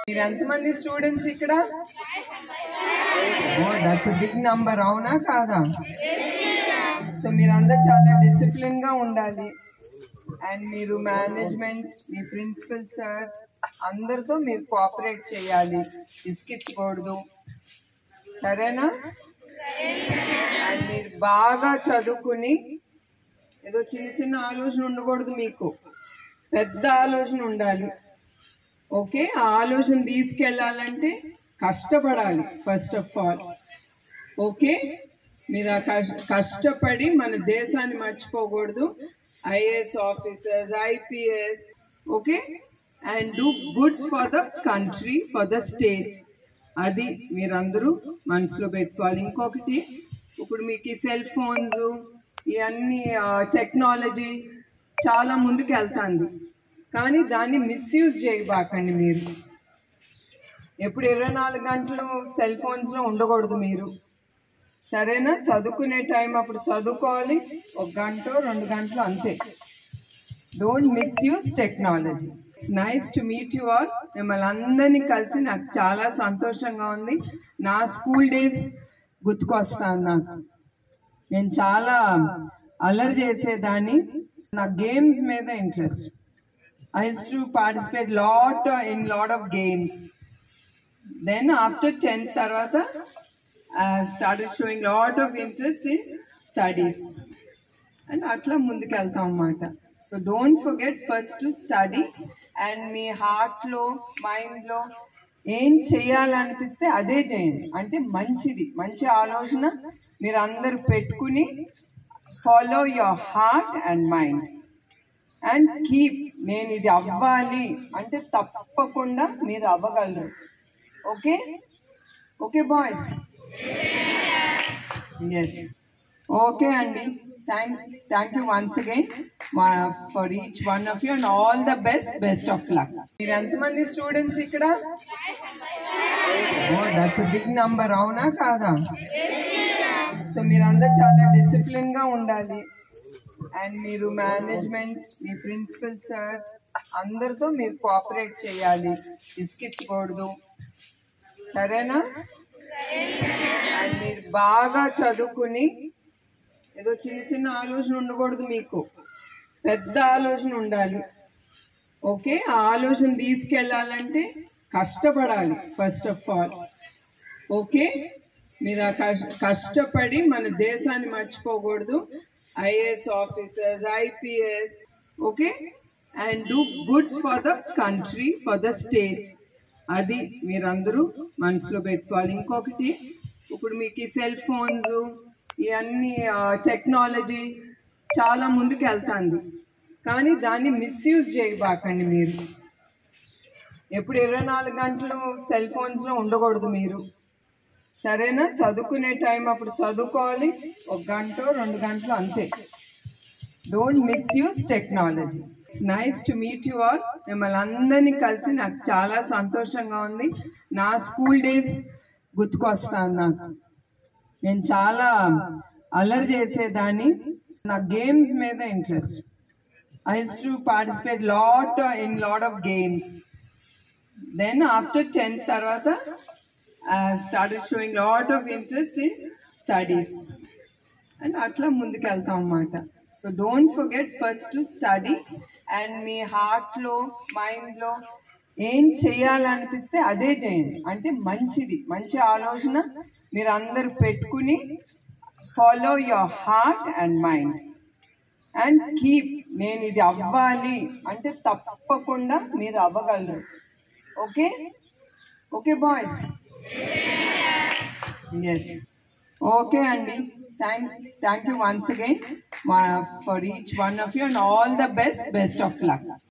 మీరు ఎంతమంది స్టూడెంట్స్ ఇక్కడ? దట్స్ బిగ్ నంబర్, అవునా కాదా? సో మీరందరూ చాలా డిసిప్లిన్ గా ఉండాలి. అండ్ మీరు మేనేజ్మెంట్, మీ ప్రిన్సిపల్ సార్ అందరితో మీరు కోఆపరేట్ చేయాలి, ఇసుకిచ్చకూడదు, సరేనా? అండ్ మీరు బాగా చదువుకుని ఏదో చిన్న చిన్న ఆలోచన ఉండకూడదు, మీకు పెద్ద ఆలోచన ఉండాలి. ఓకే, ఆ ఆలోచన తీసుకెళ్ళాలంటే కష్టపడాలి ఫస్ట్ ఆఫ్ ఆల్. ఓకే, మీరు ఆ కష్టపడి మన దేశాన్ని మర్చిపోకూడదు. IAS officers, IPS, okay, and do good for the country, for the state. అది మీరందరూ మనసులో పెట్టుకోవాలి. ఇంకొకటి, ఇప్పుడు మీకు ఈ సెల్ ఫోన్స్ ఇవన్నీ టెక్నాలజీ చాలా ముందుకు వెళ్తుంది, కానీ దాన్ని మిస్యూజ్ చేయబాకండి. మీరు ఎప్పుడు 24 గంటలు సెల్ ఫోన్స్లో ఉండకూడదు మీరు, సరేనా? చదువుకునే టైం అప్పుడు చదువుకోవాలి, 1 గంట 2 గంటలు అంతే. Don't misuse technology. It's nice to meet you all. మిమ్మల్ని అందరినీ కలిసి నాకు చాలా సంతోషంగా ఉంది. నా స్కూల్ డేస్ గుర్తుకొస్తాను. నేను చాలా అల్లరి చేసేదాన్ని. నా గేమ్స్ మీద interest. I used to participate in lot of games. Then after 10th tarvata, I started showing lot of interest in studies. And atla munduku veltam annamata. So don't forget first to study, and me heart లో mind లో ఏం చేయాలనిపిస్తే అదే చేయండి. అంటే మంచి ఆలోచన మీరు అందరు పెట్టుకుని follow your heart and mind. And keep, నేను ఇది అవ్వాలి అంటే తప్పకుండా మీరు అవ్వగలరు. Okay okay boys? Yes, okay అండి. Thank you once again for each one of you, and all the best of luck. మీరు ఎంతమంది స్టూడెంట్స్ ఇక్కడ? దట్స్ బిగ్ నంబర్, అవునా కాదా? సో మీరందరూ చాలా డిసిప్లిన్ గా ఉండాలి. అండ్ మీరు మేనేజ్మెంట్, మీ ప్రిన్సిపల్ సార్ అందరితో మీరు కోఆపరేట్ చేయాలి, ఇసుకిచ్చకూడదు, సరేనా? అండ్ మీరు బాగా చదువుకుని ఏదో చిన్న చిన్న ఆలోచన ఉండకూడదు, మీకు పెద్ద ఆలోచన ఉండాలి. ఓకే, ఆ ఆలోచన తీసుకెళ్ళాలంటే కష్టపడాలి ఫస్ట్ ఆఫ్ ఆల్. ఓకే, మీరు ఆ కష్టపడి మన దేశాన్ని మర్చిపోకూడదు. IAS officers, IPS, okay, and do good for the country, for the state. అది మీరందరూ మనసులో పెట్టుకోవాలి. ఇంకొకటి, ఇప్పుడు మీకు ఈ సెల్ ఫోన్స్ ఇవన్నీ టెక్నాలజీ చాలా ముందుకు వెళ్తుంది, కానీ దాన్ని మిస్యూజ్ చేయబాకండి. మీరు ఎప్పుడు 24 గంటలు సెల్ ఫోన్స్లో ఉండకూడదు మీరు, సరేనా? చదువుకునే టైం అప్పుడు చదువుకోవాలి, 1 గంట 2 గంటలు అంతే. Don't misuse technology. It's nice to meet you all. మిమ్మల్ని అందరినీ కలిసి నాకు చాలా సంతోషంగా ఉంది. నా స్కూల్ డేస్ గుర్తుకొస్తాను. నేను చాలా అల్లరి చేసేదాన్ని. నా గేమ్స్ మీద interest. I used to participate in lot of games. Then after 10th tarvata, I started showing lot of interest in studies. And atla munduku veltam annamata. So don't forget first to study, and me heart లో mind లో ఏం చేయాలనిపిస్తే అదే చేయండి. అంటే మంచి ఆలోచన మీరు అందరు పెట్టుకుని follow your heart and mind. And keep, నేను ఇది అవ్వాలి అంటే తప్పకుండా మీరు అవ్వగలరు. Okay okay boys? Yes, okay అండి. Thank you once again for each one of you, and all the best of luck.